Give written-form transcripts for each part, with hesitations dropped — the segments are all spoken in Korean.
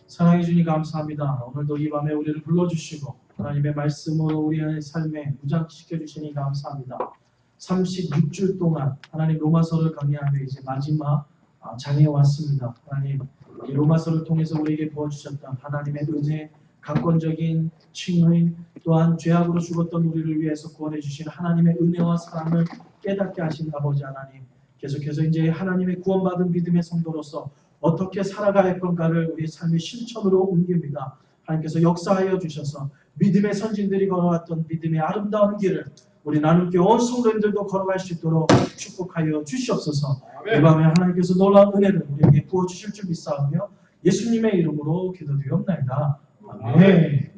사랑해 주니 감사합니다. 오늘도 이 밤에 우리를 불러주시고 하나님의 말씀으로 우리의 삶에 무장시켜 주시니 감사합니다. 36주 동안 하나님 로마서를 강의하며 이제 마지막 장에 왔습니다. 하나님 이 로마서를 통해서 우리에게 부어주셨던 하나님의 은혜, 강권적인 칭의, 또한 죄악으로 죽었던 우리를 위해서 구원해 주신 하나님의 은혜와 사랑을 깨닫게 하신 아버지 하나님, 계속해서 이제 하나님의 구원받은 믿음의 성도로서 어떻게 살아가야 할 건가를 우리 삶의 실천으로 옮깁니다. 하나님께서 역사하여 주셔서 믿음의 선진들이 걸어왔던 믿음의 아름다운 길을 우리 나눔교회 온 성도님들도 걸어갈 수 있도록 축복하여 주시옵소서. 이 밤에 하나님께서 놀라운 은혜를 우리에게 부어주실 줄 믿사오며 예수님의 이름으로 기도드리옵나이다. 아멘.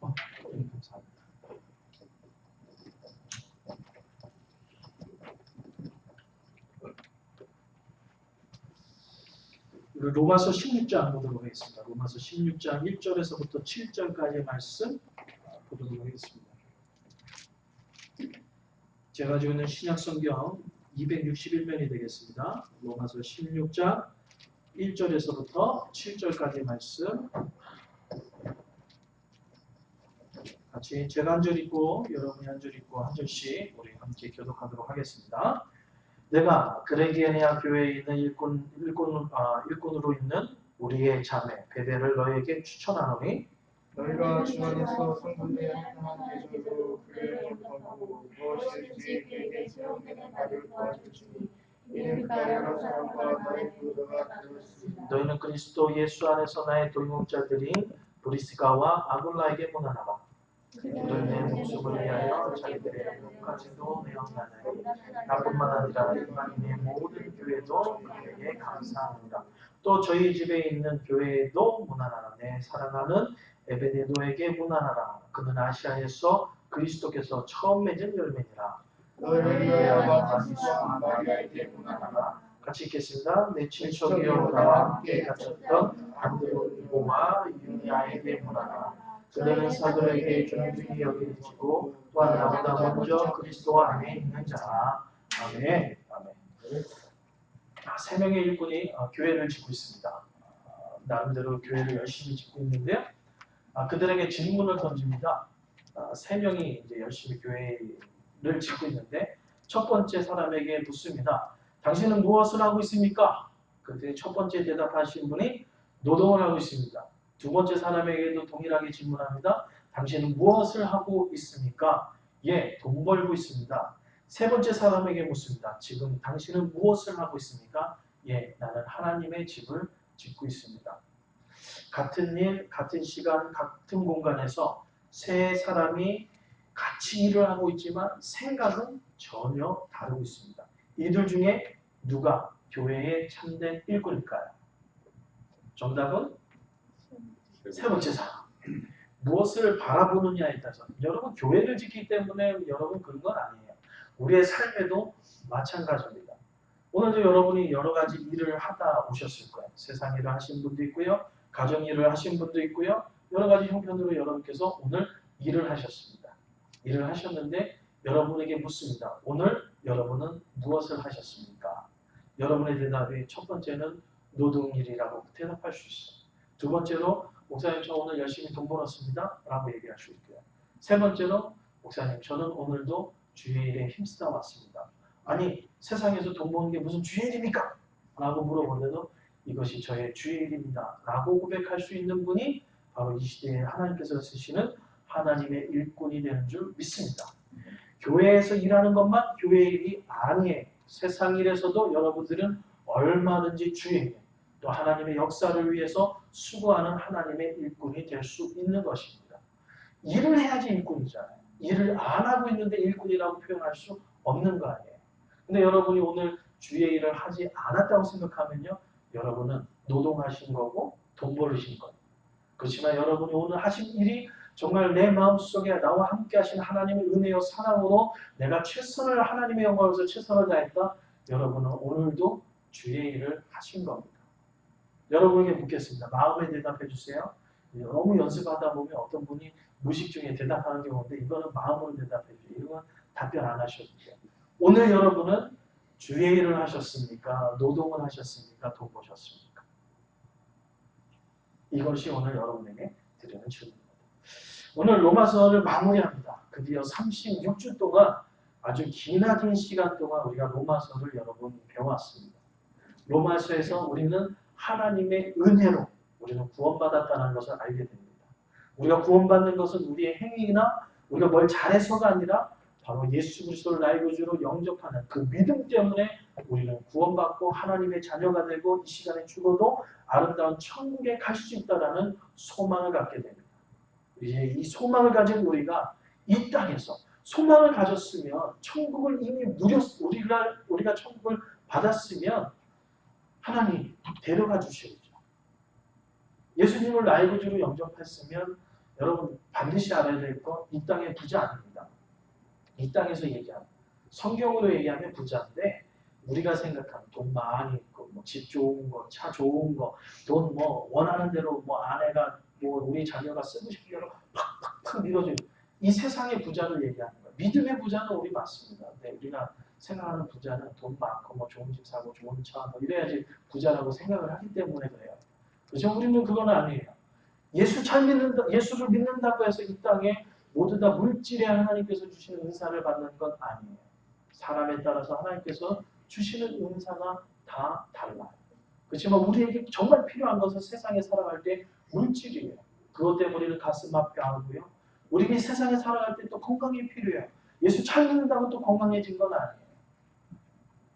감사합니다. 로마서 16장 보도록 하겠습니다. 로마서 16장 1절에서부터 7절까지의 말씀 보도록 하겠습니다. 제가 가지고 있는 신약성경 261면이 되겠습니다. 로마서 16장 1절에서부터 7절까지의 말씀 같이 제가 한 절 읽고 여러분이 한 절 읽고 한 절씩 우리 함께 교독하도록 하겠습니다. 내가 그레기아니아 교회에 있는 일꾼으로 있는 우리의 자매 베베를 너에게 추천하노니 너희가 주 안에서 성도들의 행함한 예정으로 교회를 공부하고 무엇이든지 그에게 채용되는 바를 도와줄 주니 이는 그가 여러 사람과 나의 교도가 되었습니다. 너희는 그리스도 예수 안에서 나의 동역자들인 브리스가와 아굴라에게 문안하라. 그들은 내 목숨을 위하여 자기들의 몸까지도 내어가나니 나뿐만 아니라 이방인의 모든 교회도 그에게 감사합니다. 또 저희 집에 있는 교회에도 문안하라. 내 사랑하는 에베네도에게 문안하라. 그는 아시아에서 그리스도께서 처음 맺은 열매니라. 너희를 위하여 마티스와 마리아에게 문안하라. 같이 읽겠습니다. 내 친척이여 나와 함께 갇혔던 안드로니고와 유니아에게 문안하라. 그들은 사도에게 존중이 여겨지고 또한 나보다 먼저 그리스도 안에 있는 자라. 아멘. 아멘. 세 명의 일꾼이 교회를 짓고 있습니다. 나름대로 교회를 열심히 짓고 있는데요. 그들에게 질문을 던집니다. 세 명이 이제 열심히 교회를 짓고 있는데 첫 번째 사람에게 묻습니다. 당신은 무엇을 하고 있습니까? 그때 첫 번째 대답하신 분이 노동을 하고 있습니다. 두 번째 사람에게도 동일하게 질문합니다. 당신은 무엇을 하고 있습니까? 예, 돈 벌고 있습니다. 세 번째 사람에게 묻습니다. 지금 당신은 무엇을 하고 있습니까? 예, 나는 하나님의 집을 짓고 있습니다. 같은 일, 같은 시간, 같은 공간에서 세 사람이 같이 일을 하고 있지만 생각은 전혀 다르고 있습니다. 이들 중에 누가 교회의 참된 일꾼일까요? 정답은 세 번째 사람. 무엇을 바라보느냐에 따라서 여러분 교회를 짓기 때문에 여러분 그런 건 아니에요. 우리의 삶에도 마찬가지입니다. 오늘도 여러분이 여러 가지 일을 하다 오셨을 거예요. 세상 일을 하신 분도 있고요. 가정 일을 하신 분도 있고요. 여러 가지 형편으로 여러분께서 오늘 일을 하셨습니다. 일을 하셨는데 여러분에게 묻습니다. 오늘 여러분은 무엇을 하셨습니까? 여러분의 대답이 첫 번째는 노동일이라고 대답할 수 있어요. 두 번째로 목사님 저 오늘 열심히 돈 벌었습니다. 라고 얘기할 수 있고요. 세 번째로 목사님 저는 오늘도 주의 일에 힘쓰다 왔습니다. 아니 세상에서 돈 버는 게 무슨 주의 일입니까? 라고 물어보는데도 이것이 저의 주의 일입니다. 라고 고백할 수 있는 분이 바로 이 시대에 하나님께서 쓰시는 하나님의 일꾼이 되는 줄 믿습니다. 교회에서 일하는 것만 교회 일이 아니에요. 세상 일에서도 여러분들은 얼마든지 주의 일, 또 하나님의 역사를 위해서 수고하는 하나님의 일꾼이 될 수 있는 것입니다. 일을 해야지 일꾼이잖아요. 일을 안 하고 있는데 일꾼이라고 표현할 수 없는 거 아니에요. 근데 여러분이 오늘 주의 일을 하지 않았다고 생각하면요. 여러분은 노동하신 거고 돈 벌으신 거예요. 그렇지만 여러분이 오늘 하신 일이 정말 내 마음속에 나와 함께 하신 하나님의 은혜와 사랑으로 내가 최선을 하나님의 영광을 위해서 최선을 다했다. 여러분은 오늘도 주의 일을 하신 겁니다. 여러분에게 묻겠습니다. 마음에 대답해 주세요. 너무 연습하다 보면 어떤 분이 무식 중에 대답하는 경우인데 이거는 마음으로 대답해 주세요. 이건 답변 안 하셔도 돼요. 오늘 여러분은 주의 일을 하셨습니까? 노동을 하셨습니까? 돈 버셨습니까? 이것이 오늘 여러분에게 드리는 질문입니다. 오늘 로마서를 마무리합니다. 드디어 36주 동안 아주 기나긴 시간 동안 우리가 로마서를 여러분 배워왔습니다. 로마서에서 우리는 하나님의 은혜로 우리는 구원받았다는 것을 알게 됩니다. 우리가 구원받는 것은 우리의 행위나 우리가 뭘 잘해서가 아니라 바로 예수 그리스도를 나의 구주로 영접하는 그 믿음 때문에 우리는 구원받고 하나님의 자녀가 되고 이 시간에 죽어도 아름다운 천국에 갈 수 있다는 소망을 갖게 됩니다. 이제 이 소망을 가진 우리가 이 땅에서 소망을 가졌으면 천국을 이미 우리가 천국을 받았으면 하나님 데려가 주셔야죠. 예수님을 나의 구주로 영접했으면 여러분 반드시 알아야 될 건 이 땅의 부자 아닙니다. 이 땅에서 얘기하는 성경으로 얘기하면 부자인데 우리가 생각하는 돈 많이 있고 뭐 집 좋은 거, 차 좋은 거, 돈 뭐 원하는 대로 뭐 아내가 뭐 우리 자녀가 쓰고 싶은 대로 팍팍팍 밀어주는 이 세상의 부자를 얘기하는 거예요. 믿음의 부자는 우리 맞습니다. 근데 우리가 생각하는 부자는 돈 많고 뭐 좋은 집 사고 좋은 차 뭐 이래야지 부자라고 생각을 하기 때문에 그래요. 그렇죠? 우리는 그건 아니에요. 예수를 믿는다고 해서 이 땅에 모두 다 물질의 하나님께서 주시는 은사를 받는 건 아니에요. 사람에 따라서 하나님께서 주시는 은사가 다 달라요. 그렇지만 우리에게 정말 필요한 것은 세상에 살아갈 때 물질이에요. 그것 때문에 우리는 가슴 아파하고요. 우리가 세상에 살아갈 때 또 건강이 필요해요. 예수 잘 믿는다고 또 건강해진 건 아니에요.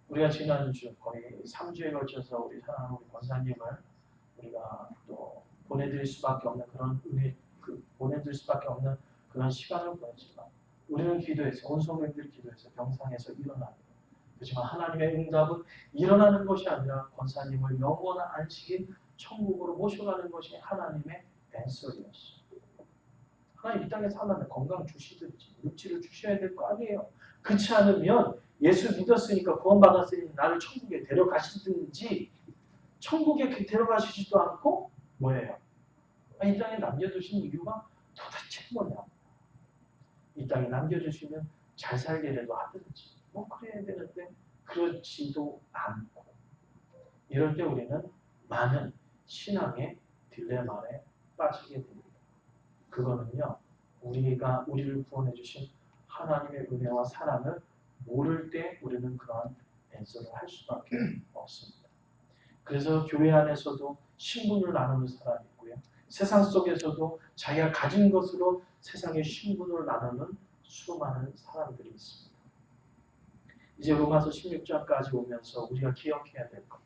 우리가 지난주 거의 3주에 걸쳐서 우리 사랑하는 우리 권사님을 우리가 또 보내드릴 수밖에 없는 그런 은혜, 보내드릴 수밖에 없는 그런 시간을 보냈지만 우리는 기도해서 온 성도님들이 기도해서 병상에서 일어나는 그렇지만 하나님의 응답은 일어나는 것이 아니라 권사님을 영원한 안식인 천국으로 모셔가는 것이 하나님의 벤설이었어요. 하나님 이 땅에 살려면 건강 주시든지 물질을 주셔야 될 거 아니에요. 그렇지 않으면 예수 믿었으니까 구원받았으니 나를 천국에 데려가시든지 천국에 데려가시지도 않고 뭐예요? 이 땅에 남겨두신 이유가 도대체 뭐냐? 이 땅에 남겨주시면 잘 살게라도 하든지 뭐 그래야 되는데 그렇지도 않고 이럴 때 우리는 많은 신앙의 딜레마에 빠지게 됩니다. 그거는요, 우리를 구원해 주신 하나님의 은혜와 사랑을 모를 때 우리는 그러한 앤서를 할 수밖에 없습니다. 그래서 교회 안에서도 신분을 나누는 사람이 있고요. 세상 속에서도 자기가 가진 것으로 세상의 신분을 나누는 수많은 사람들이 있습니다. 이제 로마서 16장까지 오면서 우리가 기억해야 될 것.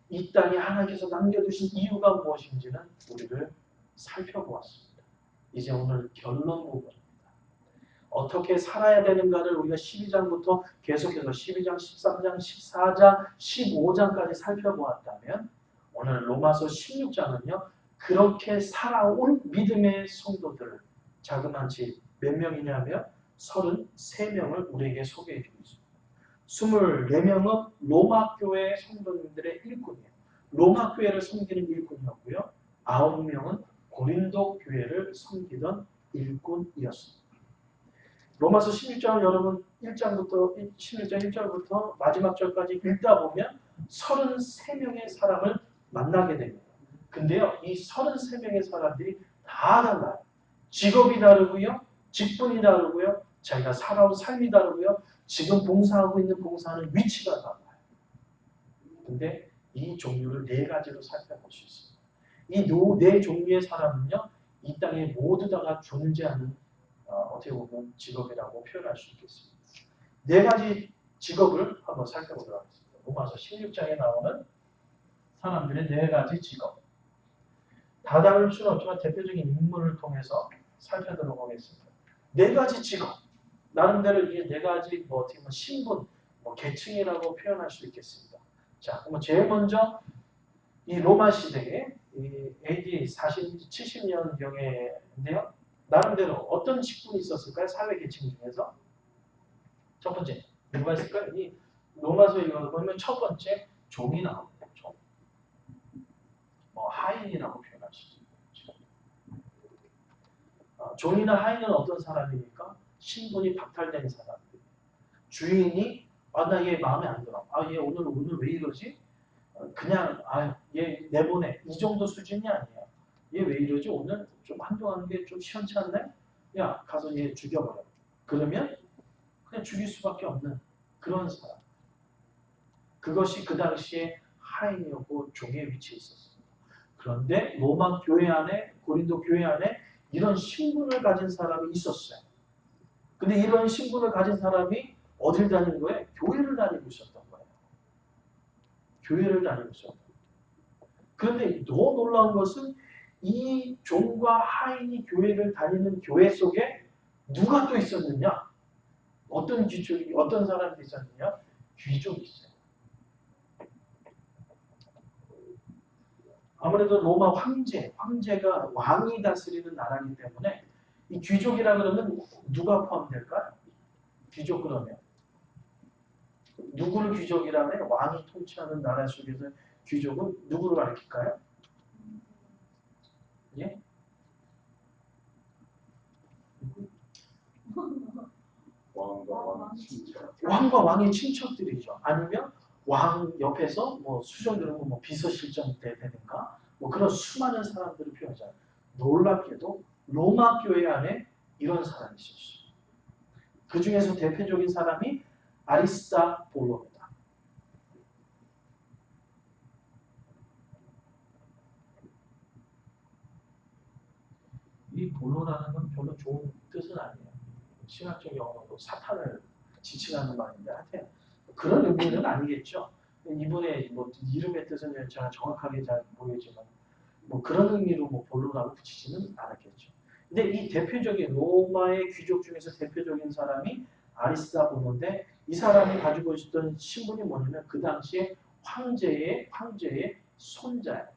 이 땅에 하나님께서 남겨두신 이유가 무엇인지는 우리를 살펴보았습니다. 이제 오늘 결론 부분입니다. 어떻게 살아야 되는가를 우리가 12장부터 계속해서 12장, 13장, 14장, 15장까지 살펴보았다면 오늘 로마서 16장은요. 그렇게 살아온 믿음의 성도들을 자그마치 몇 명이냐면 33명을 우리에게 소개해 주고 있습니다. 24명은 로마 교회 성도님들의 일꾼이에요. 로마 교회를 섬기는 일꾼이었고요. 9명은 고린도 교회를 섬기던 일꾼이었습니다. 로마서 16장을 여러분 1장부터 16장 1절부터 마지막 절까지 읽다 보면 33명의 사람을 만나게 됩니다. 근데요, 이 33명의 사람들이 다 달라요. 직업이 다르고요, 직분이 다르고요, 자기가 살아온 삶이 다르고요, 지금 봉사하고 있는 봉사하는 위치가 달라요. 근데 이 종류를 4가지로 살펴볼 수 있습니다. 이 4 종류의 사람은요, 이 땅에 모두 다가 존재하는 어떻게 보면 직업이라고 표현할 수 있겠습니다. 4가지 직업을 한번 살펴보도록 하겠습니다. 로마서 16장에 나오는 사람들의 4가지 직업. 다 다룰 수는 없지만 대표적인 인물을 통해서 살펴보도록 하겠습니다. 4가지 직업. 나름대로 이게 4가지 어떻게 보면 신분, 계층이라고 표현할 수 있겠습니다. 자, 그러면 제일 먼저 이 로마 시대에 이 AD 70년경인데요. 나름대로 어떤 직분이 있었을까요? 사회 계층 중에서 첫 번째 누가 있을까요? 이 로마서 읽어보면 첫 번째 종이 나옵니다. 종. 하인이라고 표현할 수 있습니다. 종이나 하인은 어떤 사람입니까? 신분이 박탈된 사람들. 주인이 나 얘 마음에 안 들어. 얘 오늘 왜 이러지? 그냥 얘 내보내. 이 정도 수준이 아니에요. 얘 왜 이러지? 오늘 좀 한동안 게 좀 시원치 않네? 야, 가서 얘 죽여버려. 그러면 그냥 죽일 수밖에 없는 그런 사람. 그것이 그 당시에 하인이었고 종의 위치에 있었습니다. 그런데 로마 교회 안에, 고린도 교회 안에 이런 신분을 가진 사람이 있었어요. 근데 이런 신분을 가진 사람이 어딜 다니는 거예요? 교회를 다니고 있었던 거예요. 교회를 다니고 있었던 거예요. 그런데 더 놀라운 것은 이 종과 하인이 교회를 다니는 교회 속에 누가 또 있었느냐? 어떤 귀족이, 어떤 사람이 있었느냐? 귀족이 있어요. 아무래도 로마 황제가 왕이 다스리는 나라이기 때문에 이 귀족이라 그러면 누가 포함될까요? 귀족 그러면 누구를 귀족이라면 왕이 통치하는 나라 속에서 귀족은 누구를 가리킬까요? 예? 왕과 왕의 친척들이죠. 아니면 왕 옆에서 수정들은 비서실장 되든가 그런 수많은 사람들을 표현하잖아요. 놀랍게도 로마 교회 안에 이런 사람이 있었어요. 그 중에서 대표적인 사람이 아리스타볼로입니다. 이 볼로라는 건 별로 좋은 뜻은 아니에요. 신학적 용어로 사탄을 지칭하는 말인데 하여튼 그런 의미는 아니겠죠. 이분의 이름의 뜻은 제가 정확하게 잘 모르겠지만 그런 의미로 볼로라고 붙이지는 않았겠죠. 근데 이 대표적인 로마의 귀족 중에서 대표적인 사람이 아리스타볼로인데 이 사람이 가지고 있었던 신분이 뭐냐면 그 당시에 황제의 손자예요.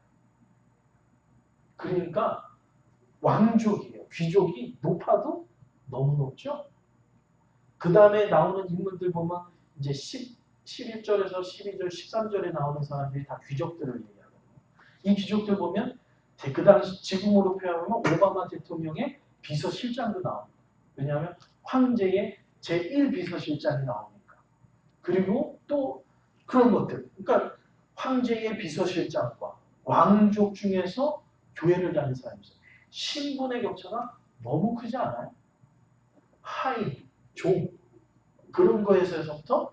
그러니까 왕족이에요. 귀족이 높아도 너무 높죠. 그 다음에 나오는 인물들 보면 이제 11절에서 12절, 13절에 나오는 사람들이 다 귀족들을 얘기하거든요. 이 귀족들 보면 그 당시 지금으로 표현하면 오바마 대통령의 비서실장도 나옵니다. 왜냐하면 황제의 제1비서실장이 나오니까. 그리고 또 그런 것들. 그러니까 황제의 비서실장과 왕족 중에서 교회를 다니는 사람이 있어요. 신분의 격차가 너무 크지 않아요? 하인, 종 그런 거에서부터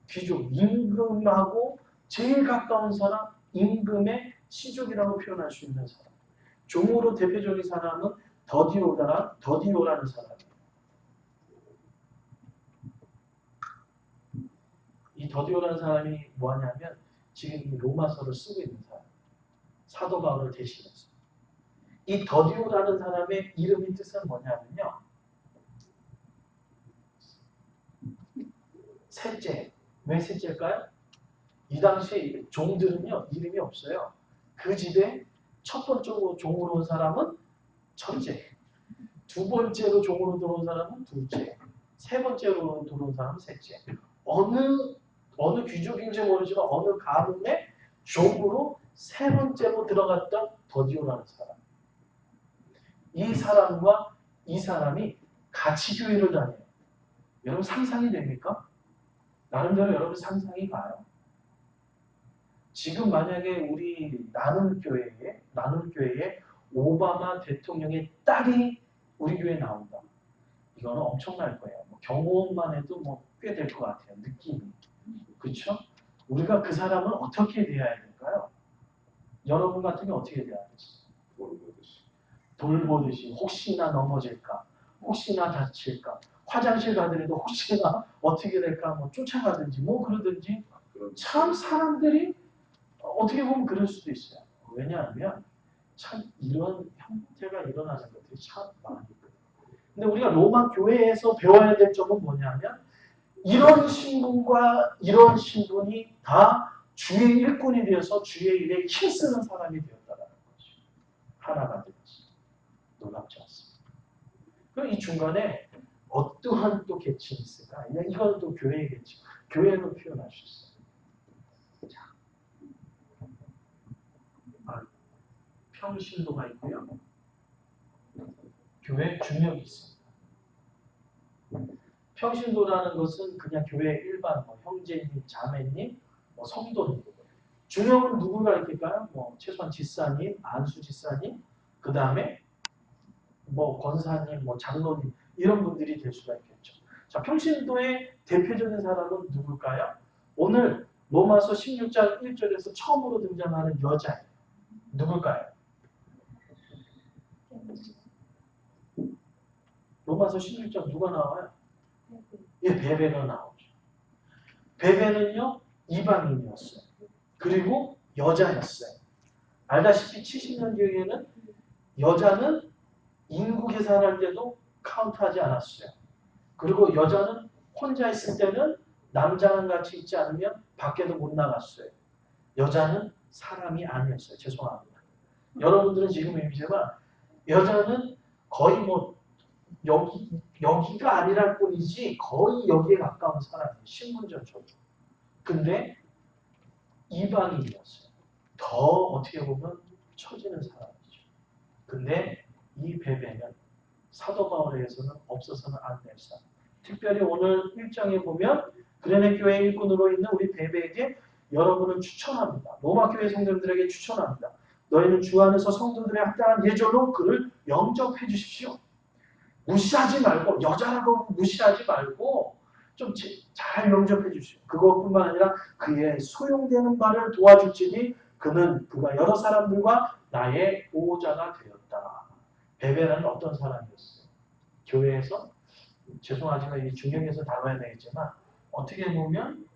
귀족, 임금하고 제일 가까운 사람, 임금의 시족이라고 표현할 수 있는 사람. 종으로 대표적인 사람은 더디오라는 사람이에요. 이 더디오라는 사람이 뭐하냐면 지금 이 로마서를 쓰고 있는 사람. 사도 바울을 대신해서. 이 더디오라는 사람의 이름의 뜻은 뭐냐면요. 셋째. 왜 셋째일까요? 이 당시 종들은요, 이름이 없어요. 그 집에 첫 번째로 종으로 온 사람은 첫째, 두 번째로 종으로 들어온 사람은 둘째, 세 번째로 들어온 사람은 셋째. 어느 귀족인지 모르지만 어느 가문의 종으로 세 번째로 들어갔던 더디오라는 사람. 이 사람과 이 사람이 같이 교회를 다녀요. 여러분 상상이 됩니까? 나름대로 여러분 상상이 가요. 지금 만약에 우리 나눔교회에 오바마 대통령의 딸이 우리 교회에 나온다. 이거는 엄청날 거예요. 경호원만 해도 꽤 될 것 같아요. 느낌이. 그렇죠? 우리가 그 사람을 어떻게 대해야 될까요? 여러분 같으면 어떻게 대해야 되겠어요? 돌보듯이 혹시나 넘어질까? 혹시나 다칠까? 화장실 가더라도 혹시나 어떻게 될까? 쫓아가든지 그러든지 참 사람들이 어떻게 보면 그럴 수도 있어요. 왜냐하면 참 이런 형태가 일어나는 것들이 참 많이 있거든요. 근데 우리가 로마 교회에서 배워야 될 점은 뭐냐면 이런 신분과 이런 신분이 다 주의 일꾼이 되어서 주의 일에 힘쓰는 사람이 되었다는 거죠. 하나가 되었어요. 놀랍지 않습니다. 그럼 이 중간에 어떠한 또 계층이 있을까? 이건 또 교회의 계층. 교회로 표현할 수 있어요. 평신도가 있고요. 교회 중역이 있습니다. 평신도라는 것은 그냥 교회 일반 형제님, 자매님, 성도님. 중역은 누구를 가리킬까요? 최소한 집사님, 안수 집사님, 그 다음에 권사님, 장로님 이런 분들이 될 수가 있겠죠. 자, 평신도의 대표적인 사람은 누굴까요? 오늘 로마서 16장 1절에서 처음으로 등장하는 여자예요. 누굴까요? 로마서 16장 누가 나와요? 베베가 나오죠. 베베는요, 이방인이었어요. 그리고 여자였어요. 알다시피 70년 뒤에는 여자는 인구 계산할 때도 카운트하지 않았어요. 그리고 여자는 혼자 있을 때는 남자랑 같이 있지 않으면 밖에도 못 나갔어요. 여자는 사람이 아니었어요. 죄송합니다. 여러분들은 지금 이미지가 여자는 거의 여기가 아니랄 뿐이지 거의 여기에 가까운 사람이에요. 신분전적으로. 근데 이방인이었어요. 더 어떻게 보면 처지는 사람이죠. 근데 이 베베는 사도 바울에 의해서는 없어서는 안 될 사람. 특별히 오늘 1장에 보면 그레네 교회 일꾼으로 있는 우리 베베에게 여러분을 추천합니다. 로마 교회 성도들에게 추천합니다. 너희는 주 안에서 성도들의 합당한 예절로 그를 영접해 주십시오. 무시하지 말고 여자라고 무시하지 말고 좀 잘 영접해 주십시오. 그것뿐만 아니라 그의 소용되는 말을 도와줄지니 그가 여러 사람들과 나의 보호자가 되었다. 베베는 어떤 사람이었어요? 교회에서 죄송하지만 이 중역에서 다뤄야 되겠지만 어떻게 보면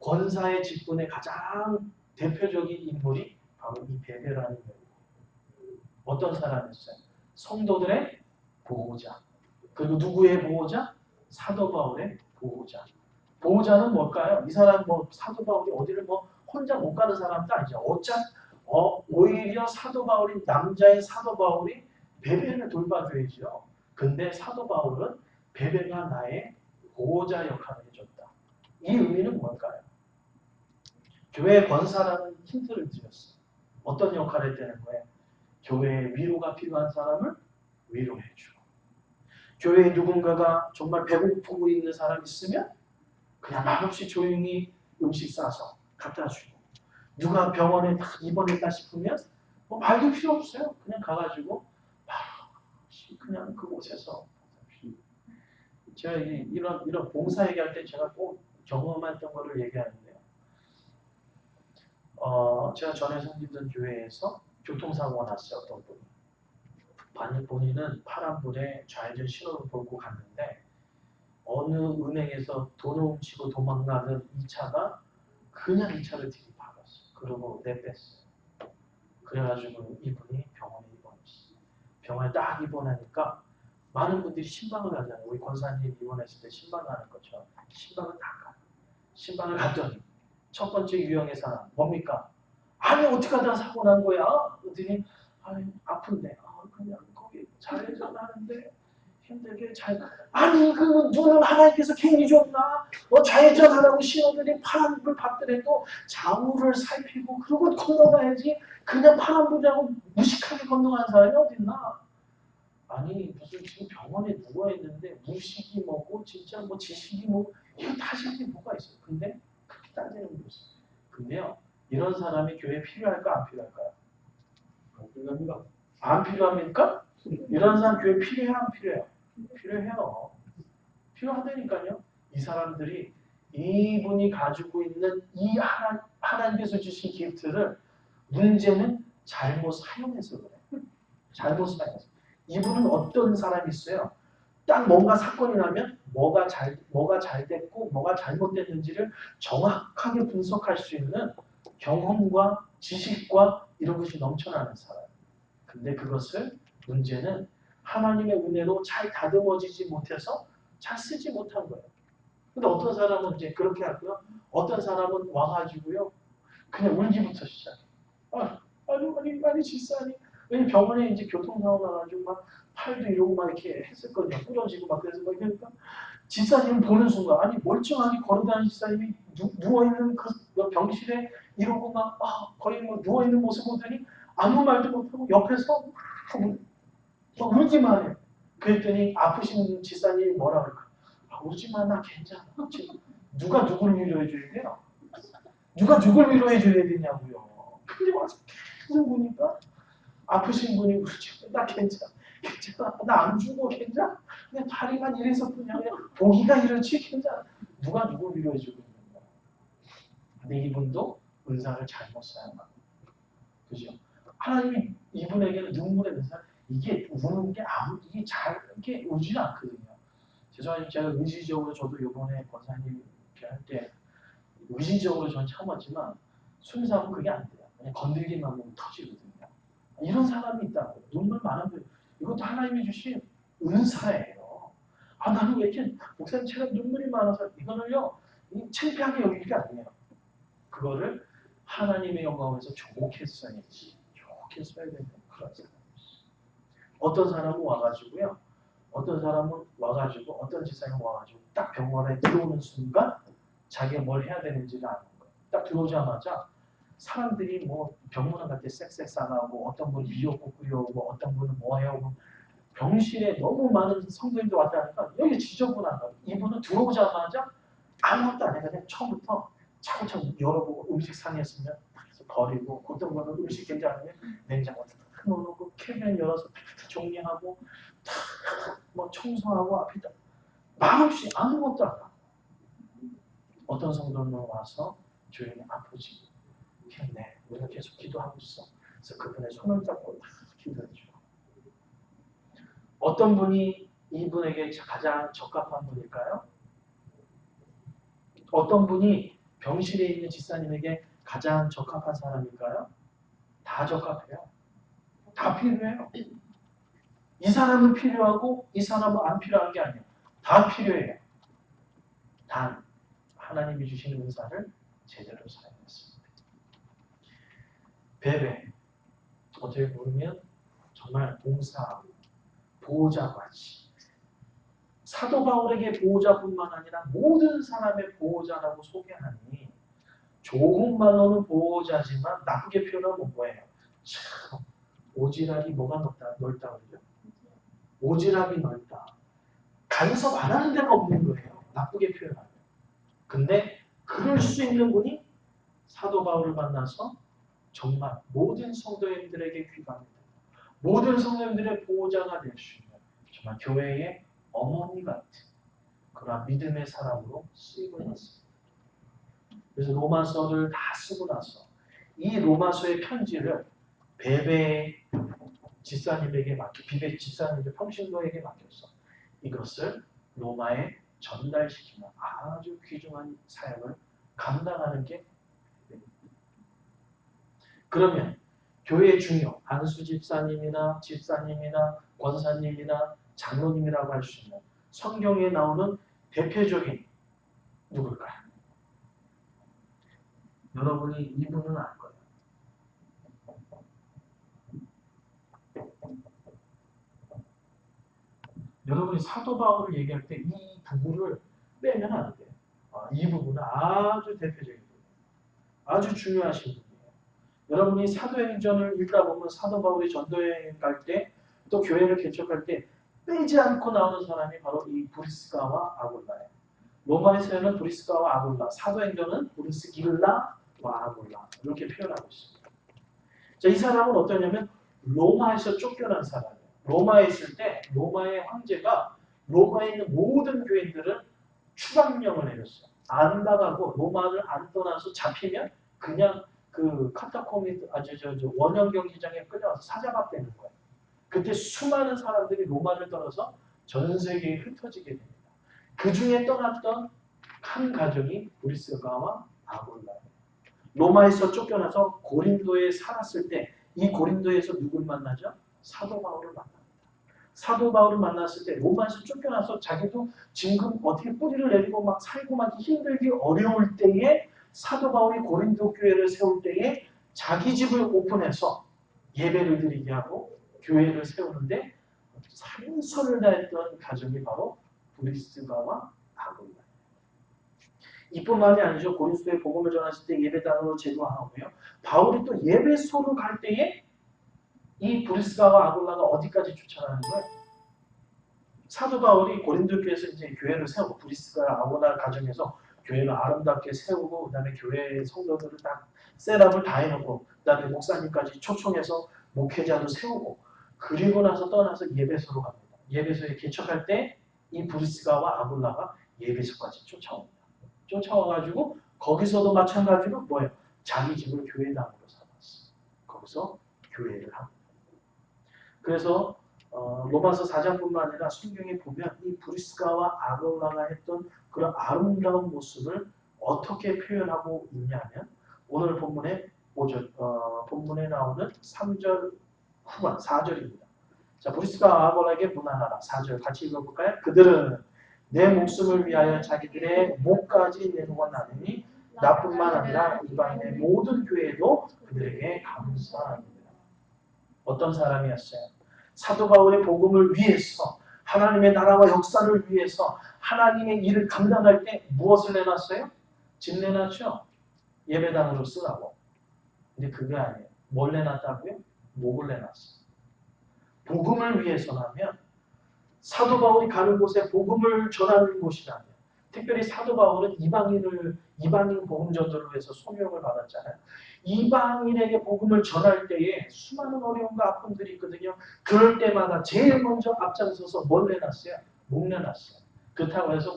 권사의 직분의 가장 대표적인 인물이 바로 이 베베라는 인물이에요. 어떤 사람이었어요? 성도들의 보호자. 그리고 누구의 보호자? 사도 바울의 보호자. 보호자는 뭘까요? 이 사람 사도 바울이 어디를 혼자 못 가는 사람도 아니죠. 오히려 사도 바울이 남자인 사도 바울이 베베를 돌봐줘야죠. 근데 사도 바울은 베베가 나의 보호자 역할을 해줬다. 이 의미는 뭘까요? 교회 권사라는 힌트를 드렸어요. 어떤 역할을 했다는 거예요? 교회에 위로가 필요한 사람을 위로해주고 교회에 누군가가 정말 배고프고 있는 사람이 있으면 그냥 말없이 조용히 음식 싸서 갖다 주고 누가 병원에 딱 입원했다 싶으면 뭐 말도 필요 없어요. 그냥 가가지고 바로 그냥 그곳에서 제가 이런 봉사 얘기할 때 제가 꼭 경험했던 거를 얘기하는데요. 제가 전에 섬기던 교회에서 교통사고가 났어요. 어떤 분이. 본인은 파란불에 좌회전 신호를 보고 갔는데 어느 은행에서 돈을 훔치고 도망가는 이 차가 그냥 이 차를 들이박았어요. 그러고 내뺐어요. 그래가지고 이분이 병원에 입원했어요. 병원에 딱 입원하니까 많은 분들이 신방을 가잖아요. 우리 권사님 입원했을 때 신방 가는 것처럼 신방을 다 가요. 신방을 갔더니 첫 번째 유형의 사람 뭡니까? 아니 어떻게 하다 사고 난 거야? 그랬더니 아니 아픈데 그냥 거기 좌회전 하는데 힘들게 잘 아니 그 눈은 하나님께서 괜히 줬나? 좌회전 하라고 신호들이 파란불 받더라도 좌우를 살피고 그러고 건너가야지 그냥 파란불이라고 무식하게 건너가는 사람이 어딨나? 아니 무슨 지금 병원에 누워있는데 무식이 뭐고 진짜 뭐 지식이 뭐 이거 따질 게 뭐가 있어요. 근데 그렇게 따지는 거죠. 근데요 이런 사람이 교회에 필요할까 안 필요할까요? 안 필요합니다. 안 필요합니까? 이런 사람 교회 필요해요 안 필요해요? 필요해요. 필요하다니까요. 이 사람들이 이분이 가지고 있는 이 하나님께서 주신 기프트를 문제는 잘못 사용해서 그래요. 잘못 사용해서. 이분은 어떤 사람이 있어요? 딱 뭔가 사건이 나면 뭐가 잘 됐고 뭐가 잘못됐는지를 정확하게 분석할 수 있는 경험과 지식과 이런 것이 넘쳐나는 사람. 근데 그것을 문제는 하나님의 은혜로 잘 다듬어지지 못해서 잘 쓰지 못한 거예요. 근데 어떤 사람은 이제 그렇게 하고요. 어떤 사람은 와가지고요. 그냥 울기부터 시작해. 아니, 집사님. 왜냐면 병원에 이제 교통사고 나가지고 막 팔도 이러고 막 이렇게 했을 거냐. 부러지고 막 그래서 막 그러니까 집사님 보는 순간, 아니, 멀쩡하게 걸어다니는 집사님이 누워있는 그 병실에 이러고 막, 거의 뭐 누워있는 모습 보더니 아무 말도 못하고 옆에서 막 울기만 해. 그랬더니 아프신 집사님이 뭐라 그럴까? 울지 마, 나 괜찮아. 누가 누굴 위로해 줘야 돼요? 누가 누굴 위로해 줘야 되냐고요. 근데 와서 계속 보니까 아프신 분이 울지 마, 나 괜찮아. 나 안 죽어, 괜찮아. 그냥 다리만 이래서 그냥 보기가 이렇지, 괜찮아. 누가 누굴 위로해 주고 있는 거야. 근데 이분도 은사를 잘못 사용하고. 그죠? 하나님이 이분에게는 눈물의 은사, 이게 우는 게 이게 울지 않거든요. 죄송하지만 제가 의지적으로 저도 이번에 권사님 이렇게 할 때 의지적으로 전 참았지만 순수하면 그게 안 돼요. 그냥 건들기만 하면 터지거든요. 이런 사람이 있다고. 눈물 많은 분. 이것도 하나님이 주신 은사예요. 나는 왜 이렇게 목사님처럼 눈물이 많아서 이거는요. 창피하게 여길 게 아니에요. 그거를 하나님의 영광에서 좋게 써야지. 좋게 써야 되는 그런 사람. 어떤 사람은 와가지고요. 어떤 집사님은 와가지고 딱 병원에 들어오는 순간 자기가 뭘 해야 되는지를 아는 거예요. 딱 들어오자마자 사람들이 뭐 병문안 갈 때 섹스하고 어떤 분은 미역국 끓여오고 어떤 분은 뭐 해오고 병실에 너무 많은 성도님들 왔다 하니까 여기 지저분한 거예요. 이분은 들어오자마자 아무것도 안 해. 그냥 처음부터 차곡차곡 열어보고 음식 상했으면 버리고 어떤 분은 음식 괜찮으면 냉장고 탁 넣어놓고 캡을 열어서 탁 정리하고 뭐 청소하고 앞에다 말없이 아무것도 안 하고 어떤 성도는 와서 조용히 아프지 네, 우리가 계속 기도하고 있어. 그래서 그분의 손을 잡고 다 기도해주고 어떤 분이 이분에게 가장 적합한 분일까요? 어떤 분이 병실에 있는 집사님에게 가장 적합한 사람일까요? 다 적합해요. 다 필요해요. 이 사람은 필요하고 이 사람은 안 필요한 게 아니에요. 다 필요해요. 단 하나님이 주신 은사를 제대로 사용했습니다. 베베 어떻게 보면 정말 봉사 보호자같이 사도 바울에게 보호자뿐만 아니라 모든 사람의 보호자라고 소개하니 조금만 오는 보호자지만 나쁘게 표현하면 뭐예요? 참 오지랖이 뭐가 넓다 그러죠? 오지랖이 넓다. 간섭 안 하는 데가 없는 거예요. 나쁘게 표현하면. 근데 그럴 수 있는 분이 사도 바울을 만나서 정말 모든 성도님들에게 귀감이 됩니다. 모든 성도님들의 보호자가 될 수 있는 정말 교회의 어머니 같은 그러한 믿음의 사람으로 쓰임을 받습니다. 그래서 로마서를 다 쓰고 나서 이 로마서의 편지를 베베 집사님에게 비베 집사님의 평신도에게 맡겨서 이것을 로마에 전달시키는 아주 귀중한 사역을 감당하는 게 베베입니다. 그러면 교회 중요 안수 집사님이나 권사님이나 장로님이라고 할 수 있는 성경에 나오는 대표적인 누굴까요? 여러분이 이분은 알 거예요. 여러분이 사도 바울을 얘기할 때 이 부분을 빼면 안 돼요. 이 부분은 아주 대표적인 부분이에요. 아주 중요하신 부분이에요. 여러분이 사도행전을 읽다 보면 사도 바울이 전도여행 갈 때 또 교회를 개척할 때 빼지 않고 나오는 사람이 바로 이 브리스가와 아굴라예요. 로마에서는 브리스가와 아굴라, 사도행전은 브리스길라와 아굴라 이렇게 표현하고 있습니다. 자, 이 사람은 어떠냐면 로마에서 쫓겨난 사람이에요. 로마에 있을 때 로마의 황제가 로마에 있는 모든 교인들을 추방령을 내렸어요. 안 나가고 로마를 안 떠나서 잡히면 그냥 그 카타콤이 원형 경기장에 끌려와서 사자박되는 거예요. 그때 수많은 사람들이 로마를 떠나서 전 세계에 흩어지게 됩니다. 그 중에 떠났던 한 가정이 브리스가와 아굴라예요. 로마에서 쫓겨나서 고린도에 살았을 때 이 고린도에서 누굴 만나죠? 사도 바울을 만납니다. 사도 바울을 만났을 때 로마에서 쫓겨나서 자기도 지금 어떻게 뿌리를 내리고 막 살고 막 힘들기 어려울 때에 사도 바울이 고린도 교회를 세울 때에 자기 집을 오픈해서 예배를 드리게 하고 교회를 세우는데 산선을 다했던 가정이 바로 브리스가와 아굴라. 이뿐만이 아니죠. 고린도에 복음을 전하실 때 예배당으로 제도하고요. 바울이 또 예배소로 갈 때에 이 브리스가와 아굴라가 어디까지 쫓아가는 거예요? 사도 바울이 고린도 교회에서 이제 교회를 세우고 브리스가와 아굴라 가정에서 교회를 아름답게 세우고 그다음에 교회 성도들을 딱 셋업을 다 해놓고 그다음에 목사님까지 초청해서 목회자도 세우고 그리고 나서 떠나서 예배소로 갑니다. 예배소에 개척할 때 이 브리스가와 아굴라가 예배소까지 쫓아옵니다. 쫓아와가지고 거기서도 마찬가지로 뭐예요? 자기 집을 교회당으로 삼았어. 거기서 교회를 합니다. 그래서 로마서 4장뿐만 아니라 성경에 보면 이 브리스가와 아굴라가 했던 그런 아름다운 모습을 어떻게 표현하고 있냐면 오늘 본문에 나오는 3절 후반 4절입니다. 자, 브리스가와 아굴라에게 문안하라. 4절 같이 읽어볼까요? 그들은 내 목숨을 위하여 자기들의 목까지 내놓아 나누니 나뿐만 아니라 이방인의 모든 교회도 그들에게 감사합니다. 어떤 사람이었어요? 사도 바울의 복음을 위해서 하나님의 나라와 역사를 위해서 하나님의 일을 감당할 때 무엇을 내놨어요? 집 내놨죠? 예배당으로 쓰라고. 근데 그게 아니에요. 뭘 내놨다고요? 목을 내놨어요. 복음을 위해서라면 사도 바울이 가는 곳에 복음을 전하는 곳이라면 특별히 사도 바울은 이방인 복음 전도를 위해서 소명을 받았잖아요. 이방인에게 복음을 전할 때에 수많은 어려움과 아픔들이 있거든요. 그럴 때마다 제일 먼저 앞장서서 뭘 내놨어요? 목 내놨어요. 그렇다고 해서